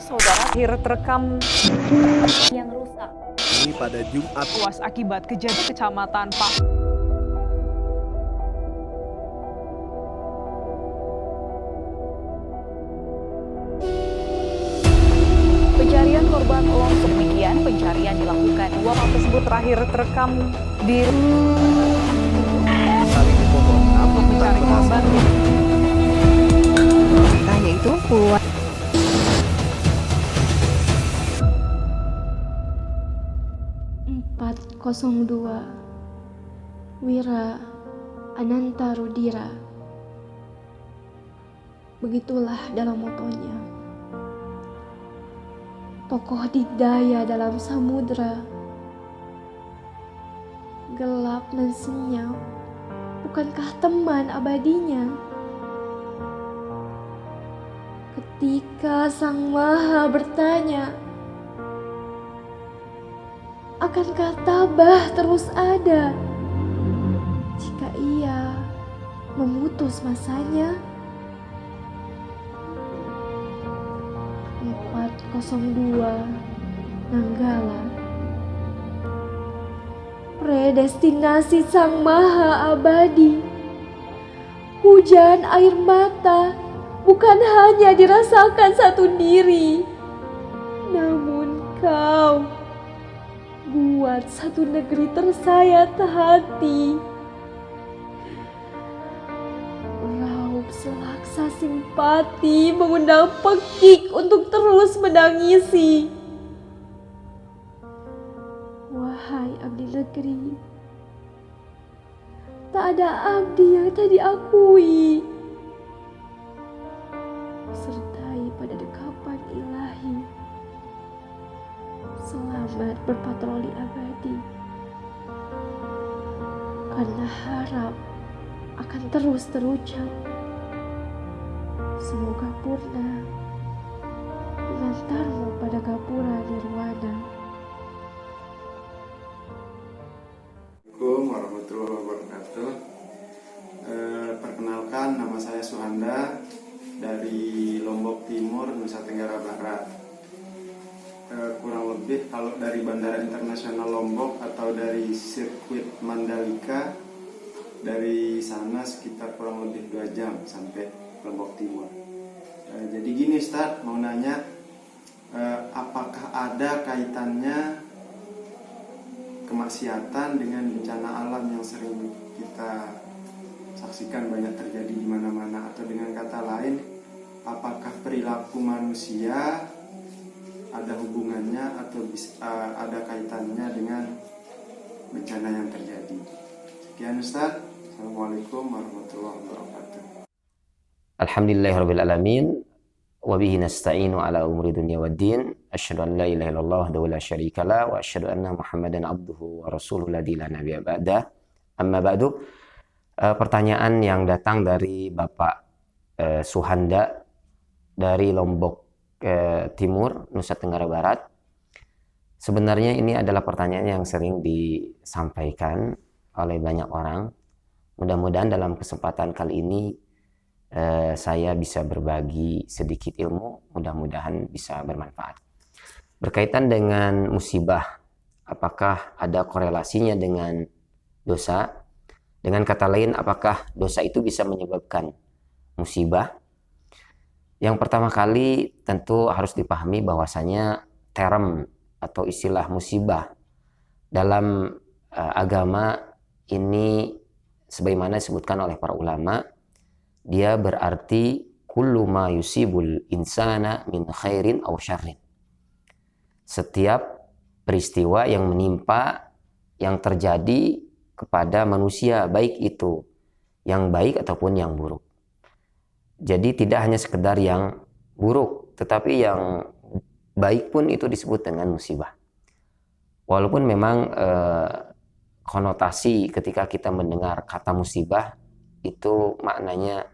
saudara akhir terekam yang rusak. Ini pada Jumat tewas akibat kejadian Kecamatan Pak. Pencarian korban longsor demikian, pencarian dilakukan. Dua kapal tersebut terakhir terekam di saling dipotong untuk mencari korban. Tanya itu puluhan. dua Wira Ananta Rudira. Begitulah dalam motonya. Tokoh dikdaya dalam samudra. Gelap dan senyap, bukankah teman abadinya? Ketika Sang Maha bertanya, akankah tabah terus ada jika ia memutus masanya? 402 Nanggala. Predestinasi Sang Maha Abadi. Hujan air mata bukan hanya dirasakan satu diri, namun kau buat satu negeri tersayat hati. Raup selaksa simpati mengundang pekik untuk terus menangisi. Wahai abdi negeri, tak ada abdi yang tak diakui. Sertai pada dekapan ilahi. Selamat berpatroli abadi, karena harap akan terus terucap. Semoga purna mengantarmu pada gapura nirwana. Assalamualaikum warahmatullahi wabarakatuh. Perkenalkan, nama saya Suhanda dari Lombok Timur, Nusa Tenggara Barat. Kurang lebih kalau dari Bandara Internasional Lombok atau dari sirkuit Mandalika, dari sana sekitar kurang lebih 2 jam sampai Lombok Timur. Jadi gini Ustaz, mau nanya, apakah ada kaitannya kemaksiatan dengan bencana alam yang sering kita saksikan banyak terjadi di mana-mana, atau dengan kata lain, apakah perilaku manusia ada hubungannya atau ada kaitannya dengan bencana yang terjadi? Sekian Ustaz. Assalamualaikum warahmatullahi wabarakatuh. Alhamdulillahirabbil alamin wa bihi nasta'inu ala umuri dunya waddin. Asyhadu an la ilaha illallah wahdahu la syarikalah wa asyhadu anna Muhammadan abduhu wa rasuluhu la nabiyya ba'dah. Amma ba'du. Pertanyaan yang datang dari Bapak Suhanda dari Lombok Timur, Nusa Tenggara Barat. Sebenarnya ini adalah pertanyaan yang sering disampaikan oleh banyak orang. Mudah-mudahan dalam kesempatan kali ini saya bisa berbagi sedikit ilmu, mudah-mudahan bisa bermanfaat. Berkaitan dengan musibah, apakah ada korelasinya dengan dosa? Dengan kata lain, apakah dosa itu bisa menyebabkan musibah? Yang pertama kali tentu harus dipahami bahwasanya term atau istilah musibah dalam agama ini sebagaimana disebutkan oleh para ulama, dia berarti kullu ma yusibul insana min khairin aw syarrin. Setiap peristiwa yang menimpa, yang terjadi kepada manusia, baik itu yang baik ataupun yang buruk. Jadi tidak hanya sekedar yang buruk, tetapi yang baik pun itu disebut dengan musibah. Walaupun memang konotasi ketika kita mendengar kata musibah itu maknanya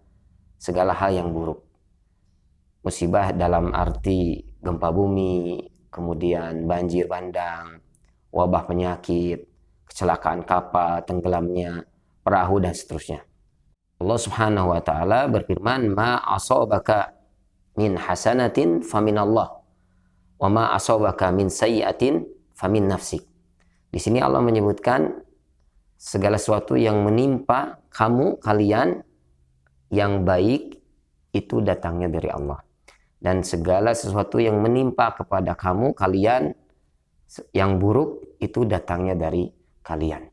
segala hal yang buruk. Musibah dalam arti gempa bumi, kemudian banjir bandang, wabah penyakit, kecelakaan kapal, tenggelamnya perahu dan seterusnya. Allah Subhanahu wa taala berfirman, "Ma asabaka min hasanatin faminallah Wa ma asabaka min sayyi'atin famin nafsik. Di sini Allah menyebutkan segala sesuatu yang menimpa kalian yang baik itu datangnya dari Allah. Dan segala sesuatu yang menimpa kepada kalian yang buruk itu datangnya dari kalian.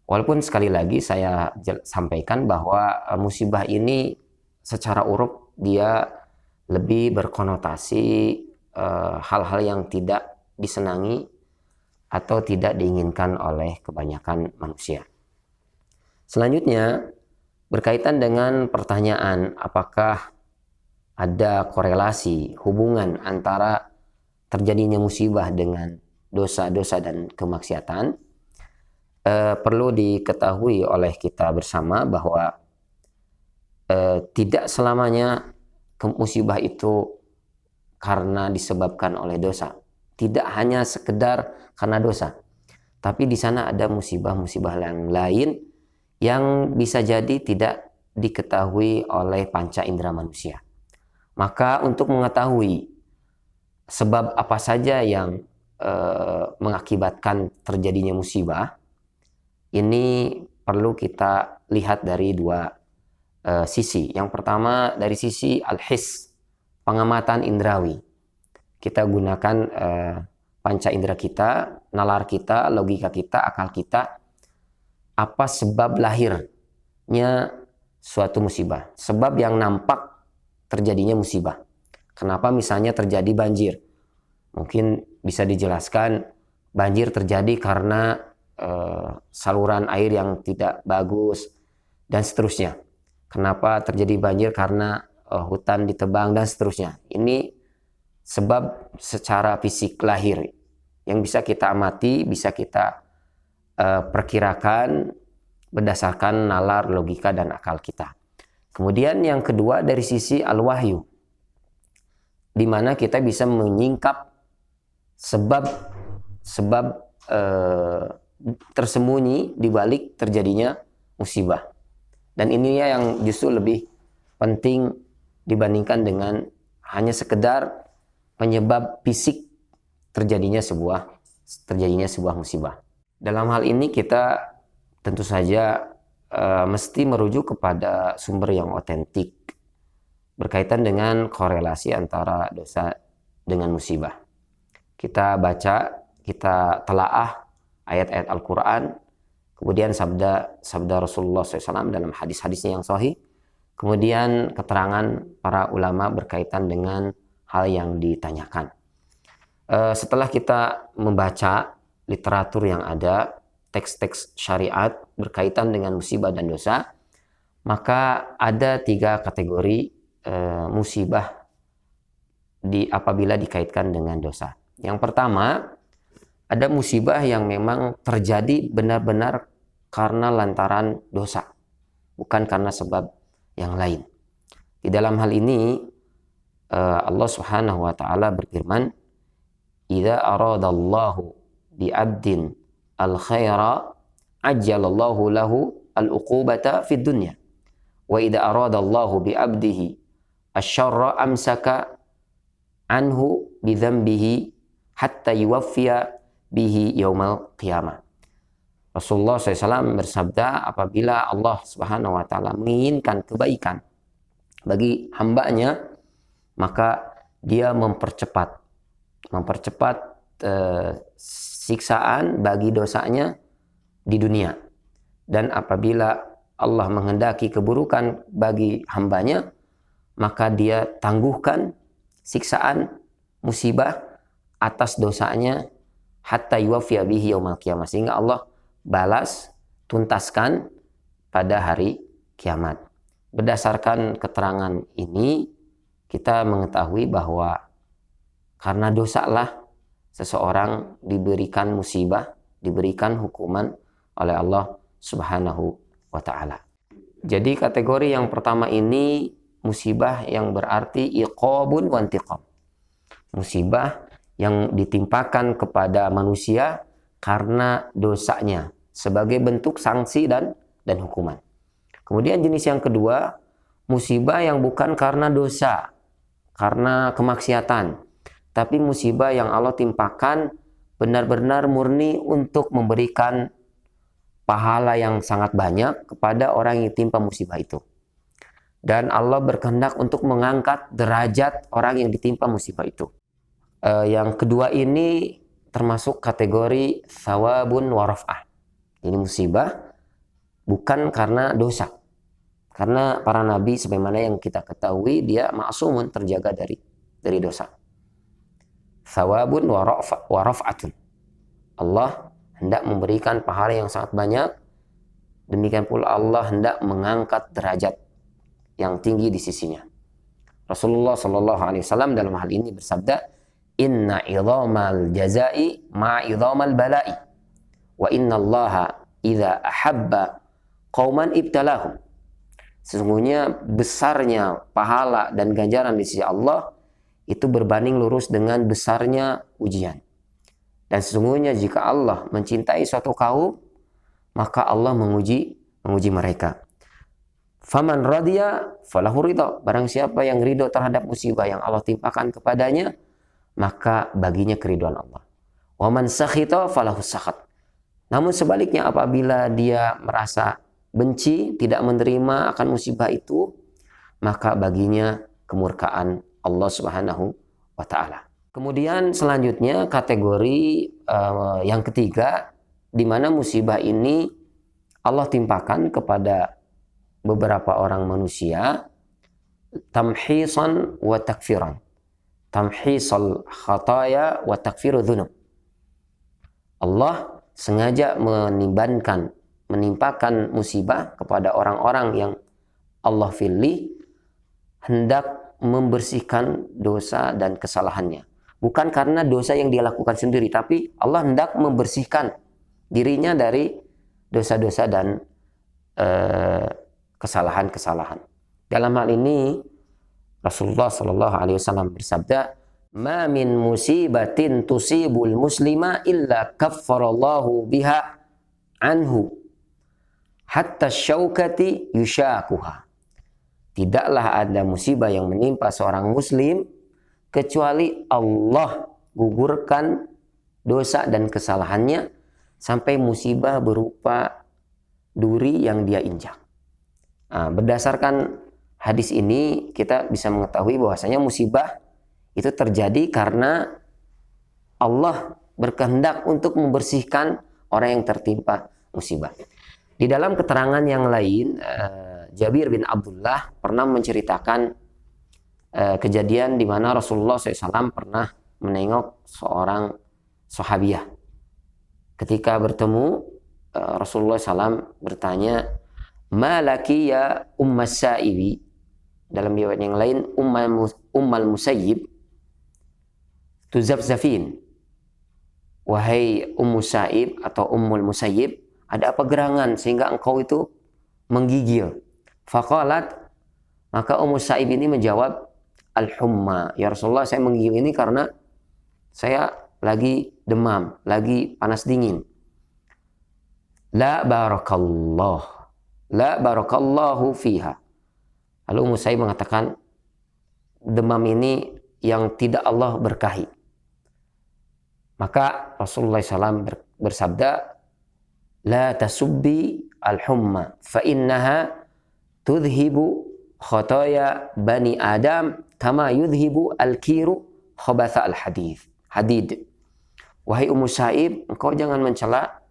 Walaupun sekali lagi saya sampaikan bahwa musibah ini secara uruf dia lebih berkonotasi hal-hal yang tidak disenangi atau tidak diinginkan oleh kebanyakan manusia. Selanjutnya berkaitan dengan pertanyaan apakah ada korelasi hubungan antara terjadinya musibah dengan dosa-dosa dan kemaksiatan, perlu diketahui oleh kita bersama bahwa tidak selamanya musibah itu karena disebabkan oleh dosa. Tidak hanya sekedar karena dosa, tapi di sana ada musibah-musibah yang lain yang bisa jadi tidak diketahui oleh panca indera manusia. Maka untuk mengetahui sebab apa saja yang mengakibatkan terjadinya musibah, ini perlu kita lihat dari dua sisi. Yang pertama dari sisi al-his, pengamatan indrawi. Kita gunakan panca indera kita, nalar kita, logika kita, akal kita. Apa sebab lahirnya suatu musibah? Sebab yang nampak terjadinya musibah. Kenapa misalnya terjadi banjir? Mungkin bisa dijelaskan banjir terjadi karena saluran air yang tidak bagus dan seterusnya. Kenapa terjadi banjir? Karena hutan ditebang dan seterusnya. Ini sebab secara fisik lahir yang bisa kita amati, bisa kita perkirakan berdasarkan nalar, logika, dan akal kita. Kemudian yang kedua dari sisi al-wahyu, di mana kita bisa menyingkap sebab tersembunyi di balik terjadinya musibah. Dan ini yang justru lebih penting dibandingkan dengan hanya sekedar penyebab fisik terjadinya sebuah musibah. Dalam hal ini kita tentu saja mesti merujuk kepada sumber yang otentik berkaitan dengan korelasi antara dosa dengan musibah. Kita baca, kita telaah ayat-ayat Al-Quran, kemudian sabda Rasulullah SAW dalam hadis-hadisnya yang sahih, kemudian keterangan para ulama berkaitan dengan hal yang ditanyakan. Setelah kita membaca literatur yang ada, teks-teks syariat berkaitan dengan musibah dan dosa, maka ada 3 kategori musibah apabila dikaitkan dengan dosa. Yang pertama, ada musibah yang memang terjadi benar-benar karena lantaran dosa, bukan karena sebab yang lain. Di dalam hal ini Allah Subhanahu wa taala berfirman, "Idza aradallahu bi'abdin al-khaira ajjalallahu lahu al-uqubata fid dunya wa idza aradallahu bi'abdihi asy-syarra amsaka anhu bi dzambihi hatta yuwaffiya bihi yaumal qiyamah." Rasulullah SAW bersabda, apabila Allah Subhanahu wa taala menginginkan kebaikan bagi hambanya, maka dia mempercepat siksaan bagi dosanya di dunia. Dan apabila Allah menghendaki keburukan bagi hambanya, maka dia tangguhkan siksaan musibah atas dosanya hatta yuwaffiya bihi yaumal qiyamah, sehingga Allah balas, tuntaskan pada hari kiamat. Berdasarkan keterangan ini, kita mengetahui bahwa karena dosa lah seseorang diberikan musibah, diberikan hukuman oleh Allah Subhanahu wa taala. Jadi kategori yang pertama ini musibah yang berarti iqabun wa intiqam. Musibah yang ditimpakan kepada manusia karena dosanya sebagai bentuk sanksi dan hukuman. Kemudian jenis yang kedua, musibah yang bukan karena dosa, karena kemaksiatan, tapi musibah yang Allah timpakan benar-benar murni untuk memberikan pahala yang sangat banyak kepada orang yang ditimpa musibah itu. Dan Allah berkehendak untuk mengangkat derajat orang yang ditimpa musibah itu. Yang kedua ini termasuk kategori thawabun wa raf'ah. Ini musibah bukan karena dosa. Karena para nabi sebagaimana yang kita ketahui dia ma'sumun, terjaga dari dosa. Thawabun wa raf'atun. Allah hendak memberikan pahala yang sangat banyak. Demikian pula Allah hendak mengangkat derajat yang tinggi di sisinya. Rasulullah Shallallahu Alaihi Wasallam dalam hal ini bersabda, Inna idhamal jazai ma idhamal balai, wa inna Allaha idza ahabba qauman ibtalahum. Sesungguhnya besarnya pahala dan ganjaran di sisi Allah itu berbanding lurus dengan besarnya ujian. Dan sesungguhnya jika Allah mencintai suatu kaum, maka Allah menguji mereka. Faman radiya falahu ridha. Barang siapa yang ridho terhadap musibah yang Allah timpakan kepadanya, maka baginya keridhaan Allah. Wa man sakhita falahu sakhat. Namun sebaliknya apabila dia merasa benci, tidak menerima akan musibah itu, maka baginya kemurkaan Allah Subhanahu wa taala. Kemudian selanjutnya kategori yang ketiga, di mana musibah ini Allah timpakan kepada beberapa orang manusia tamhisan wa takfiran. Tamhisal khataya wa takfiru dhunub. Allah sengaja menimpakan musibah kepada orang-orang yang Allah pilih hendak membersihkan dosa dan kesalahannya. Bukan karena dosa yang dia lakukan sendiri, tapi Allah hendak membersihkan dirinya dari dosa-dosa dan kesalahan-kesalahan. Dalam hal ini Rasulullah Shallallahu Alaihi Wasallam bersabda, "Ma min musibatin tusibul muslima illa kaffarallahu biha anhu hatta syaukati yushakuha." Tidaklah ada musibah yang menimpa seorang muslim kecuali Allah gugurkan dosa dan kesalahannya sampai musibah berupa duri yang dia injak. Berdasarkan hadis ini kita bisa mengetahui bahwasanya musibah itu terjadi karena Allah berkehendak untuk membersihkan orang yang tertimpa musibah. Di dalam keterangan yang lain, Jabir bin Abdullah pernah menceritakan kejadian di mana Rasulullah SAW pernah menengok seorang sahabiah. Ketika bertemu, Rasulullah SAW bertanya, "Malaki ya ummas sa'ibi?" Dalam riwayat yang lain, ummal musayyib tuzafzafin. Wahai Ummu Sa'ib atau Ummul Musayyib, ada apa gerangan sehingga engkau itu menggigil? Faqalat, maka Ummu Sa'ib ini menjawab, al-humma. Ya Rasulullah, saya menggigil ini karena saya lagi demam, lagi panas dingin. La barakallahu fiha. Lalu Ummu Sa'ib mengatakan, demam ini yang tidak Allah berkahi. Maka Rasulullah SAW bersabda, La tasubbi al-humma fa innaha tudhibu khataya bani Adam kama yudhibu al-kiru khabatha al-hadid. Wahai Ummu Sa'ib, engkau jangan mencela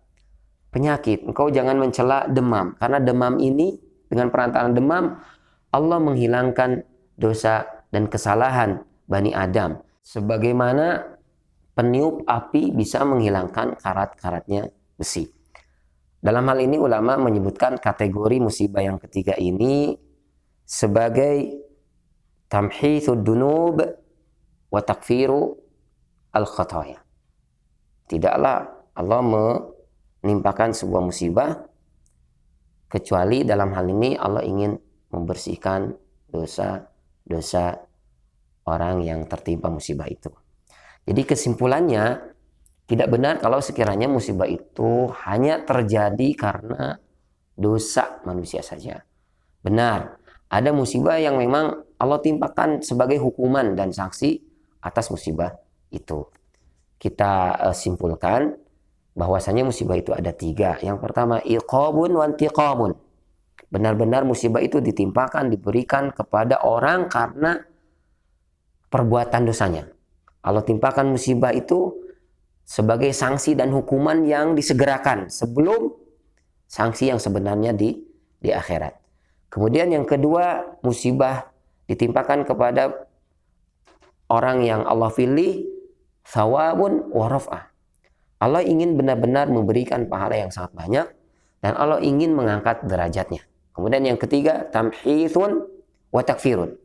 penyakit, engkau jangan mencela demam. Karena demam ini, dengan perantaraan demam, Allah menghilangkan dosa dan kesalahan Bani Adam. Sebagaimana peniup api bisa menghilangkan karat-karatnya besi. Dalam hal ini ulama menyebutkan kategori musibah yang ketiga ini sebagai tamhithud dunub wa takfiru al-khataya. Tidaklah Allah menimpakan sebuah musibah kecuali dalam hal ini Allah ingin membersihkan dosa-dosa orang yang tertimpa musibah itu. Jadi kesimpulannya, tidak benar kalau sekiranya musibah itu hanya terjadi karena dosa manusia saja. Benar, ada musibah yang memang Allah timpakan sebagai hukuman dan sanksi atas musibah itu. Kita simpulkan bahwasanya musibah itu ada 3. Yang pertama iqabun wa intiqamun. Benar-benar musibah itu ditimpakan, diberikan kepada orang karena perbuatan dosanya. Allah timpakan musibah itu sebagai sanksi dan hukuman yang disegerakan sebelum sanksi yang sebenarnya di akhirat. Kemudian yang kedua, musibah ditimpakan kepada orang yang Allah pilih, thawabun wa raf'ah. Allah ingin benar-benar memberikan pahala yang sangat banyak dan Allah ingin mengangkat derajatnya. Kemudian yang ketiga, tamhithun wa takfirun.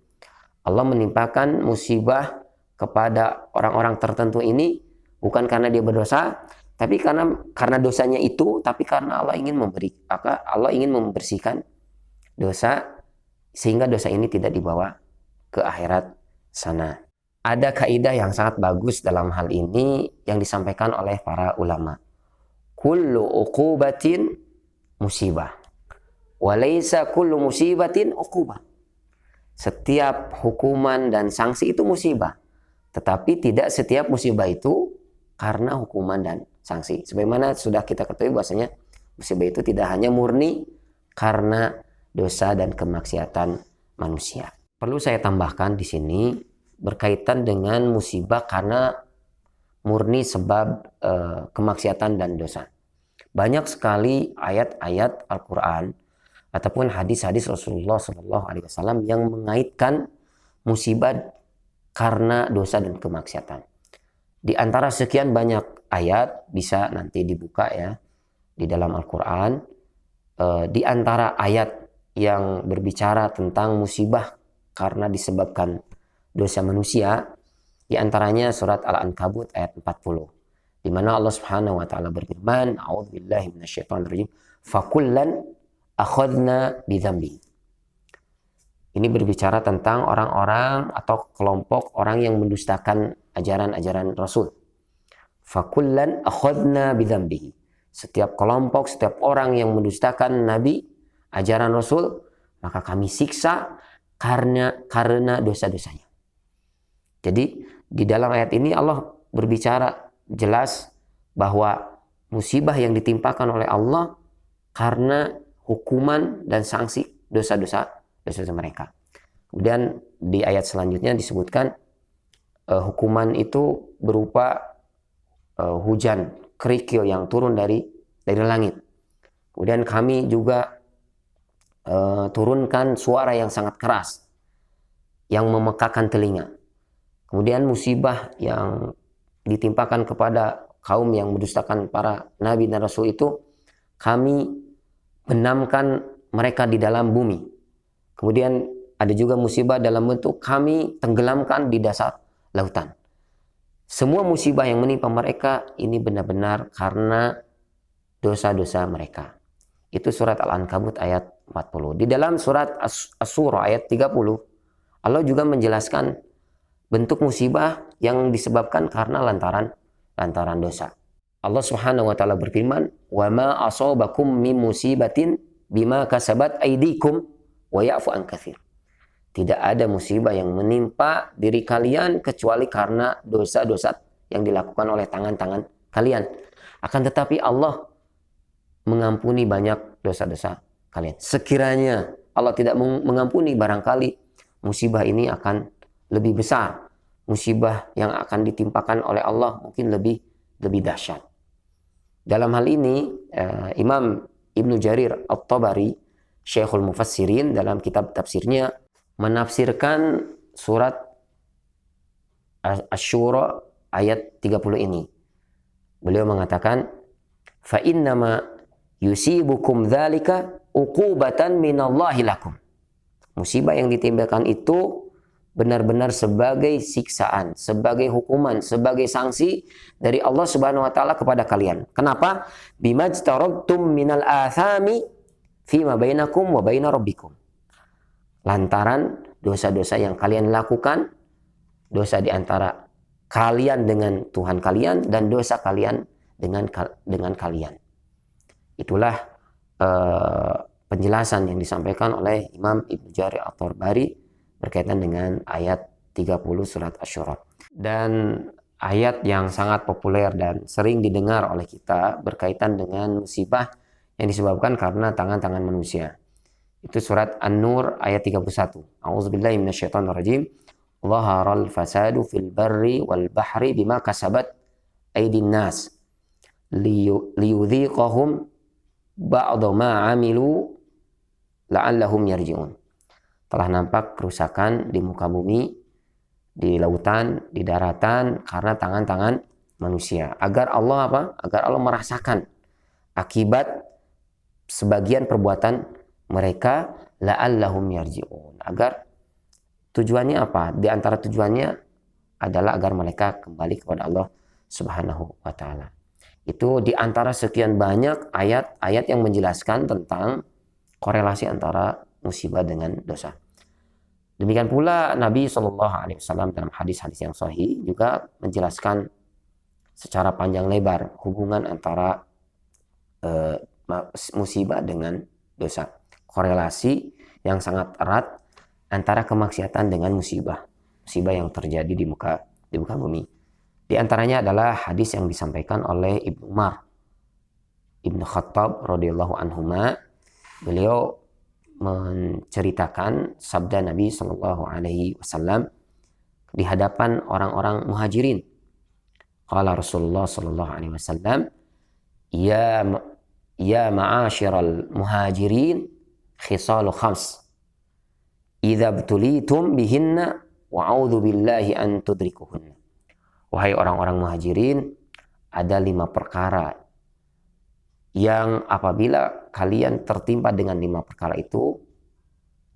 Allah menimpakan musibah kepada orang-orang tertentu ini bukan karena dia berdosa, tapi karena dosanya itu, tapi karena Allah ingin membersihkan dosa sehingga dosa ini tidak dibawa ke akhirat sana. Ada kaidah yang sangat bagus dalam hal ini yang disampaikan oleh para ulama. Kullu uqubatin musibah. Wa laisa kullu musibatin uqubah. Setiap hukuman dan sanksi itu musibah. Tetapi tidak setiap musibah itu karena hukuman dan sanksi. Sebagaimana sudah kita ketahui bahwasanya musibah itu tidak hanya murni karena dosa dan kemaksiatan manusia. Perlu saya tambahkan di sini berkaitan dengan musibah karena murni sebab kemaksiatan dan dosa. Banyak sekali ayat-ayat Al-Quran ataupun hadis-hadis Rasulullah SAW yang mengaitkan musibah karena dosa dan kemaksiatan. Di antara sekian banyak ayat, bisa nanti dibuka ya di dalam Al-Quran, di antara ayat yang berbicara tentang musibah karena disebabkan dosa manusia, di antaranya surat Al-Ankabut ayat 40, di mana Allah Subhanahu wa taala berfirman, a'udzubillahi minasyaitonirrajim, fakullan akhadna bidzambi. Ini berbicara tentang orang-orang atau kelompok orang yang mendustakan ajaran-ajaran Rasul. Fakullan akhadna bidzambi. Setiap kelompok, setiap orang yang mendustakan Nabi, ajaran Rasul, maka kami siksa karena dosa-dosanya. Jadi di dalam ayat ini Allah berbicara jelas bahwa musibah yang ditimpakan oleh Allah karena hukuman dan sanksi dosa-dosa mereka. Kemudian di ayat selanjutnya disebutkan hukuman itu berupa hujan kerikil yang turun dari langit. Kemudian kami juga turunkan suara yang sangat keras yang memekakan telinga. Kemudian musibah yang ditimpakan kepada kaum yang mendustakan para nabi dan rasul itu, kami benamkan mereka di dalam bumi. Kemudian ada juga musibah dalam bentuk kami tenggelamkan di dasar lautan. Semua musibah yang menimpa mereka ini benar-benar karena dosa-dosa mereka. Itu surat Al-Ankabut ayat 40. Di dalam surat As-Surah ayat 30, Allah juga menjelaskan bentuk musibah yang disebabkan karena lantaran dosa. Allah Subhanahu wa taala berfirman, "Wa ma asabakum min musibatin bima kasabat aydikum wa ya'fu an katsir." Tidak ada musibah yang menimpa diri kalian kecuali karena dosa-dosa yang dilakukan oleh tangan-tangan kalian. Akan tetapi Allah mengampuni banyak dosa-dosa kalian. Sekiranya Allah tidak mengampuni, barangkali musibah ini akan lebih besar. Musibah yang akan ditimpakan oleh Allah mungkin lebih dahsyat. Dalam hal ini Imam Ibnu Jarir At-Tabari, Syekhul Mufassirin, dalam kitab tafsirnya menafsirkan surat Asy-Syura ayat 30 ini. Beliau mengatakan, fa innama yusibukum dzalika uqubatan minallahi lakum. Musibah yang ditimpakan itu benar-benar sebagai siksaan, sebagai hukuman, sebagai sanksi dari Allah Subhanahu wa taala kepada kalian. Kenapa? Bimajtarabtum minal athami fima bainakum wa baina rabbikum. Lantaran dosa-dosa yang kalian lakukan, dosa di antara kalian dengan Tuhan kalian dan dosa kalian dengan kalian. Itulah penjelasan yang disampaikan oleh Imam Ibnu Jarir At-Tabari berkaitan dengan ayat 30 surat Asy-Syura. Dan ayat yang sangat populer dan sering didengar oleh kita berkaitan dengan musibah yang disebabkan karena tangan-tangan manusia. Itu surat An-Nur ayat 31. A'udzubillahi minasyaitonirrajim. Dhaharal fasadu fil barri wal bahri bima kasabat aydin nas liyudhiqahum ba'da ma 'amilu la'allahum yarji'un. Telah nampak kerusakan di muka bumi, di lautan, di daratan karena tangan-tangan manusia. Agar Allah apa? Agar Allah merasakan akibat sebagian perbuatan mereka, la'allahum yarji'un. Agar tujuannya apa? Di antara tujuannya adalah agar mereka kembali kepada Allah Subhanahu wa taala. Itu di antara sekian banyak ayat-ayat yang menjelaskan tentang korelasi antara musibah dengan dosa. Demikian pula Nabi SAW dalam hadis-hadis yang sahih juga menjelaskan secara panjang lebar hubungan antara musibah dengan dosa. Korelasi yang sangat erat antara kemaksiatan dengan musibah yang terjadi di muka bumi. Di antaranya adalah hadis yang disampaikan oleh Ibnu Umar Ibnu Khattab radhiyallahu anhuma. Beliau menceritakan sabda Nabi Shallallahu Alaihi Wasallam di hadapan orang-orang muhajirin. Qala Rasulullah Shallallahu Alaihi Wasallam, ya ma'asyiral muhajirin khisalu khams idza btulitum bihinna wa a'udzu billahi an tudrikuhunna. Wahai orang-orang muhajirin, ada 5 perkara yang apabila kalian tertimpa dengan 5 perkara itu,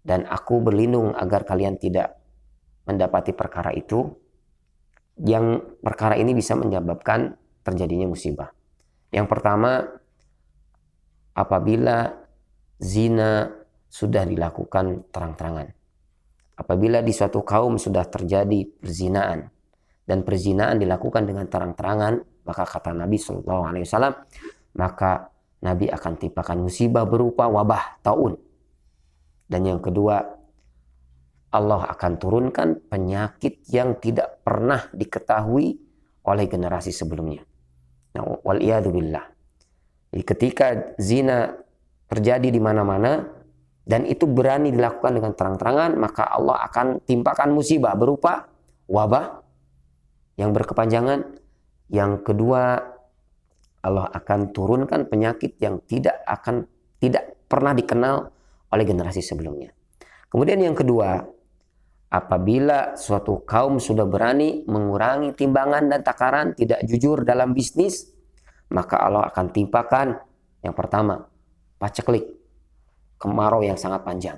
dan aku berlindung agar kalian tidak mendapati perkara itu, yang perkara ini bisa menyebabkan terjadinya musibah. Yang pertama, apabila zina sudah dilakukan terang-terangan. Apabila di suatu kaum sudah terjadi perzinaan, dan perzinaan dilakukan dengan terang-terangan, maka kata Nabi SAW, maka Nabi akan timpakan musibah berupa wabah taun. Dan yang kedua, Allah akan turunkan penyakit yang tidak pernah diketahui oleh generasi sebelumnya. Nah, waliyadzubillah. Jadi ketika zina terjadi di mana-mana dan itu berani dilakukan dengan terang-terangan, maka Allah akan timpakan musibah berupa wabah yang berkepanjangan. Yang kedua, Allah akan turunkan penyakit yang tidak pernah dikenal oleh generasi sebelumnya. Kemudian yang kedua, apabila suatu kaum sudah berani mengurangi timbangan dan takaran, tidak jujur dalam bisnis, maka Allah akan timpakan yang pertama, paceklik, kemarau yang sangat panjang.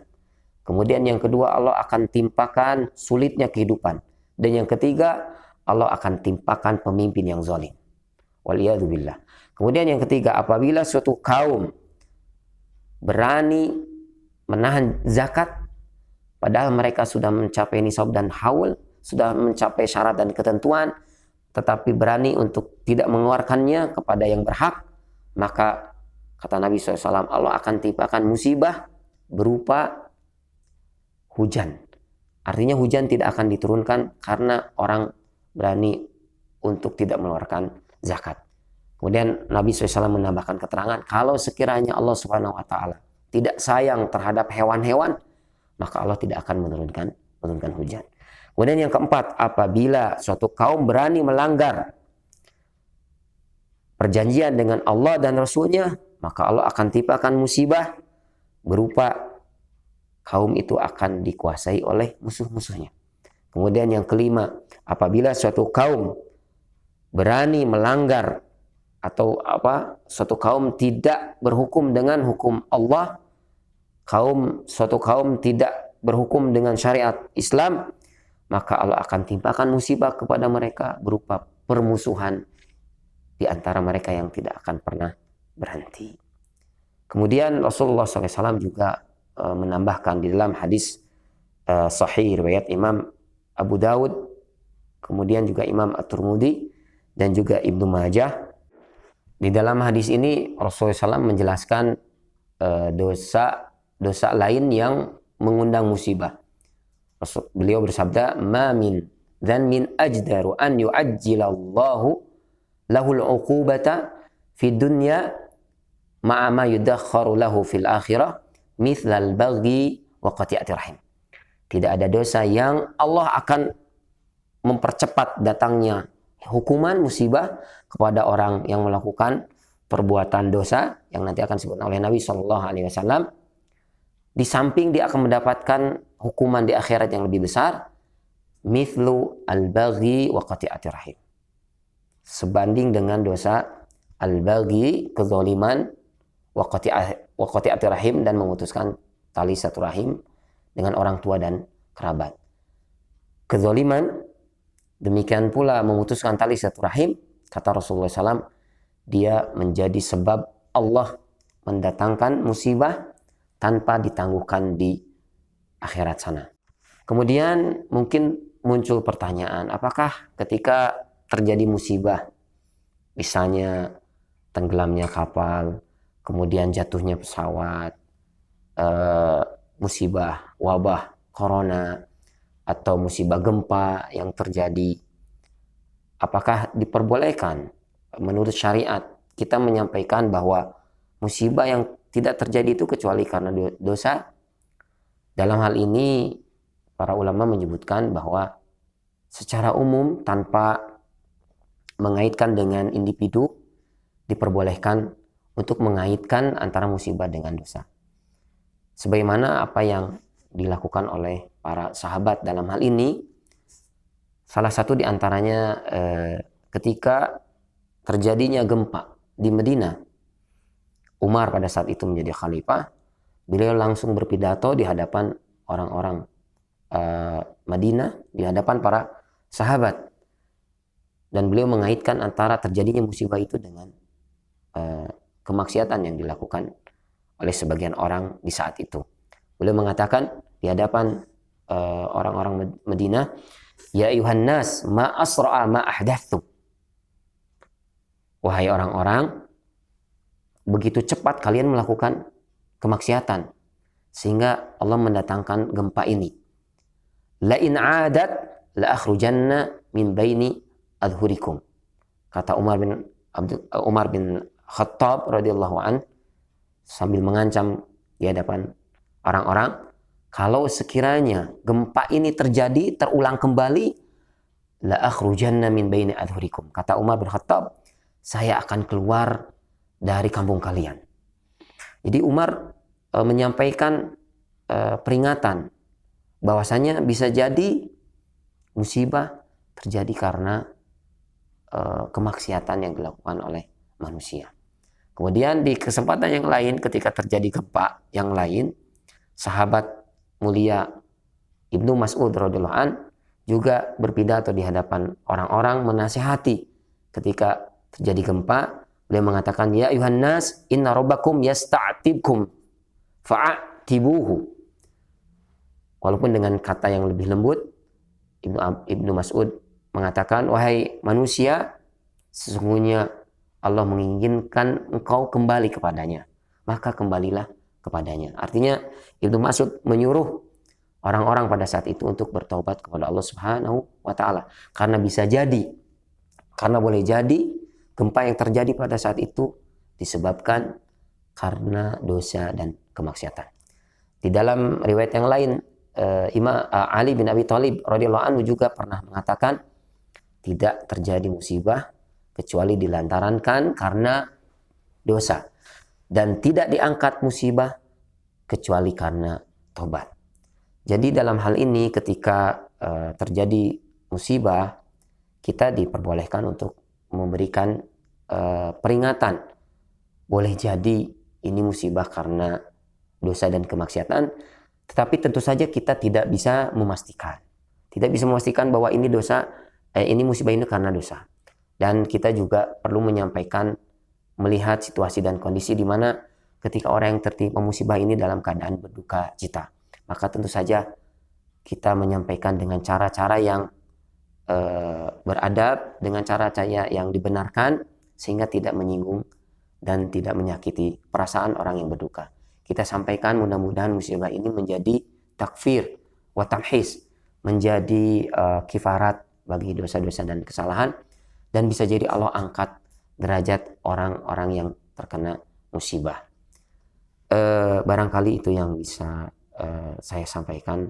Kemudian yang kedua, Allah akan timpakan sulitnya kehidupan. Dan yang ketiga, Allah akan timpakan pemimpin yang zalim. Waliyadzubillah. Kemudian yang ketiga, apabila suatu kaum berani menahan zakat, padahal mereka sudah mencapai nisab dan haul, sudah mencapai syarat dan ketentuan, tetapi berani untuk tidak mengeluarkannya kepada yang berhak, maka kata Nabi SAW, Allah akan timpakan musibah berupa hujan. Artinya hujan tidak akan diturunkan karena orang berani untuk tidak mengeluarkan zakat. Kemudian Nabi SAW menambahkan keterangan, kalau sekiranya Allah Subhanahu wa taala tidak sayang terhadap hewan-hewan, maka Allah tidak akan menurunkan hujan. Kemudian yang keempat, apabila suatu kaum berani melanggar perjanjian dengan Allah dan Rasul-Nya, maka Allah akan timpakan musibah berupa kaum itu akan dikuasai oleh musuh-musuhnya. Kemudian yang kelima, apabila suatu kaum berani melanggar atau suatu kaum tidak berhukum dengan hukum Allah, suatu kaum tidak berhukum dengan syariat Islam, maka Allah akan timpakan musibah kepada mereka berupa permusuhan di antara mereka yang tidak akan pernah berhenti. Kemudian Rasulullah SAW juga menambahkan di dalam hadis sahih riwayat Imam Abu Dawud, kemudian juga Imam At-Tirmidzi dan juga Ibnu Majah. Di dalam hadis ini Rasulullah SAW menjelaskan dosa lain yang mengundang musibah. Beliau bersabda, "Ma min dan min ajdaru an yu'ajjilallahu lahul uqubata fi dunya ma'a ma yudakharu lahu fil akhirah mithlal baghi wa qati'ati rahim. Tidak ada dosa yang Allah akan mempercepat datangnya hukuman musibah kepada orang yang melakukan perbuatan dosa yang nanti akan disebut oleh Nabi SAW. Di samping dia akan mendapatkan hukuman di akhirat yang lebih besar, mithlu al-baghi wa qati'ati rahim. Sebanding dengan dosa al-baghi, kezaliman, wa qati'ati rahim, dan memutuskan tali satu rahim dengan orang tua dan kerabat. Kezaliman, demikian pula memutuskan tali satu rahim, kata Rasulullah SAW, dia menjadi sebab Allah mendatangkan musibah tanpa ditangguhkan di akhirat sana. Kemudian mungkin muncul pertanyaan, apakah ketika terjadi musibah, misalnya tenggelamnya kapal, kemudian jatuhnya pesawat, musibah wabah corona, atau musibah gempa yang terjadi, apakah diperbolehkan menurut syariat kita menyampaikan bahwa musibah yang tidak terjadi itu kecuali karena dosa? Dalam hal ini para ulama menyebutkan bahwa secara umum tanpa mengaitkan dengan individu diperbolehkan untuk mengaitkan antara musibah dengan dosa. Sebagaimana apa yang dilakukan oleh para sahabat dalam hal ini, salah satu di antaranya ketika terjadinya gempa di Madinah, Umar pada saat itu menjadi khalifah, beliau langsung berpidato di hadapan orang-orang Madinah, di hadapan para sahabat, dan beliau mengaitkan antara terjadinya musibah itu dengan kemaksiatan yang dilakukan oleh sebagian orang di saat itu. Beliau mengatakan di hadapan orang-orang Madinah, ya ayuhan nas ma asra'a ma ahdathtum. Wahai orang-orang, begitu cepat kalian melakukan kemaksiatan sehingga Allah mendatangkan gempa ini. La in 'adat la akhrujanna min baini adhurikum. Kata Umar bin Khattab radhiyallahu an sambil mengancam di hadapan orang-orang, kalau sekiranya gempa ini terjadi, terulang kembali, la akhrujanna min baini adhurikum. Kata Umar bin Khattab, saya akan keluar dari kampung kalian. Jadi Umar menyampaikan peringatan bahwasanya bisa jadi musibah terjadi karena kemaksiatan yang dilakukan oleh manusia. Kemudian di kesempatan yang lain ketika terjadi gempa yang lain, sahabat mulia Ibnu Mas'ud radhiyallahu an juga berpidato di hadapan orang-orang menasihati ketika terjadi gempa. Beliau mengatakan, ya ayuhan nas inna rabbakum yasta'tibkum fa'atibuhu. Walaupun dengan kata yang lebih lembut, Ibnu Mas'ud mengatakan, wahai manusia, sesungguhnya Allah menginginkan engkau kembali kepadanya, maka kembalilah kepadanya. Artinya Ibnu Mas'ud menyuruh orang-orang pada saat itu untuk bertaubat kepada Allah Subhanahu wa taala, karena bisa jadi, karena boleh jadi gempa yang terjadi pada saat itu disebabkan karena dosa dan kemaksiatan. Di dalam riwayat yang lain, Imam Ali bin Abi Thalib radhiyallahu anhu juga pernah mengatakan, tidak terjadi musibah kecuali dilantarankan karena dosa, dan tidak diangkat musibah kecuali karena tobat. Jadi dalam hal ini ketika terjadi musibah, kita diperbolehkan untuk memberikan peringatan. Boleh jadi ini musibah karena dosa dan kemaksiatan, tetapi tentu saja kita tidak bisa memastikan. Tidak bisa memastikan bahwa ini dosa, ini musibah ini karena dosa. Dan kita juga perlu menyampaikan, melihat situasi dan kondisi di mana ketika orang yang tertimpa musibah ini dalam keadaan berduka cita. Maka tentu saja kita menyampaikan dengan cara-cara yang beradab, dengan cara-cara yang dibenarkan, sehingga tidak menyinggung dan tidak menyakiti perasaan orang yang berduka. Kita sampaikan mudah-mudahan musibah ini menjadi takfir wa tamhis, menjadi kifarat bagi dosa-dosa dan kesalahan, dan bisa jadi Allah angkat derajat orang-orang yang terkena musibah. Barangkali itu yang bisa saya sampaikan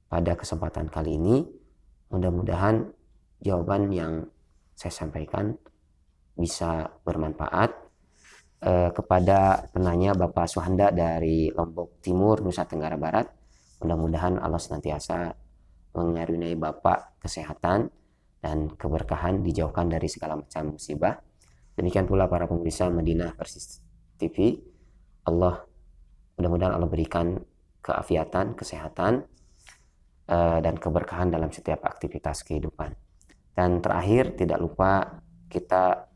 pada kesempatan kali ini. Mudah-mudahan jawaban yang saya sampaikan bisa bermanfaat. Kepada penanya Bapak Suhanda dari Lombok Timur, Nusa Tenggara Barat, mudah-mudahan Allah senantiasa mengaruniai Bapak kesehatan dan keberkahan, dijauhkan dari segala macam musibah. Demikian pula para pemirsa Madinah Persis TV, mudah-mudahan Allah berikan keafiatan, kesehatan, dan keberkahan dalam setiap aktivitas kehidupan. Dan terakhir, tidak lupa kita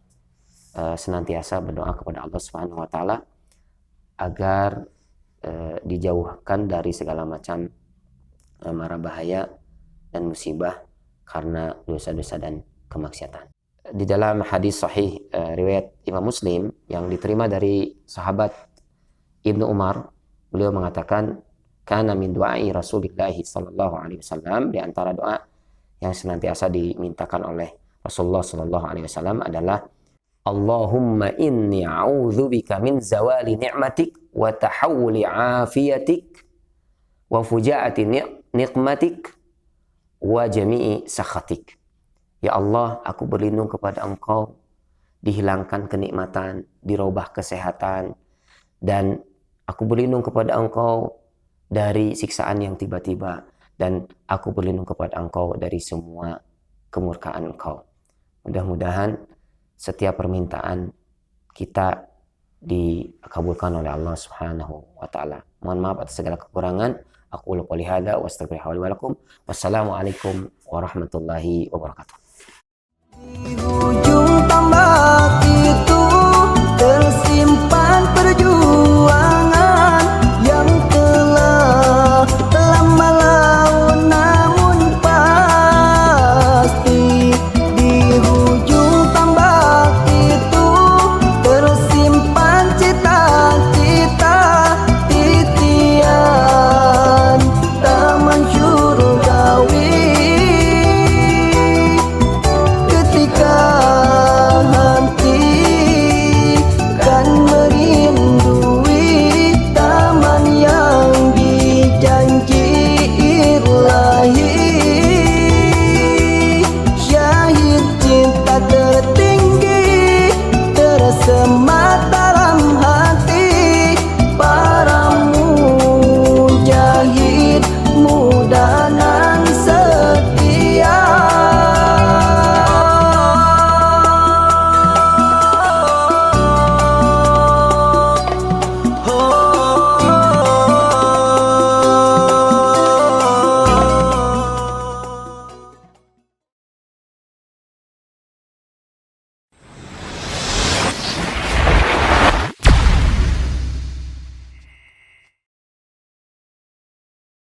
senantiasa berdoa kepada Allah Subhanahu wa taala agar dijauhkan dari segala macam mara bahaya dan musibah karena dosa-dosa dan kemaksiatan. Di dalam hadis sahih riwayat Imam Muslim yang diterima dari sahabat Ibnu Umar, beliau mengatakan, kana min du'ai Rasulullah sallallahu alaihi wasallam, di antara doa yang senantiasa dimintakan oleh Rasulullah sallallahu alaihi wasallam adalah Allahumma inni a'udzubika min zawali ni'matik wa tahawuli afiyatik wa fujaati niqmatik wa jami'i sakhatik. Ya Allah, aku berlindung kepada Engkau dihilangkan kenikmatan, dirubah kesehatan, dan aku berlindung kepada Engkau dari siksaan yang tiba-tiba, dan aku berlindung kepada Engkau dari semua kemurkaan Engkau. Mudah-mudahan setiap permintaan kita dikabulkan oleh Allah Subhanahu wa taala. Mohon maaf atas segala kekurangan. Aku qouli hadza wa astaghfirullaha li wa lakum. Wassalamualaikum warahmatullahi wabarakatuh.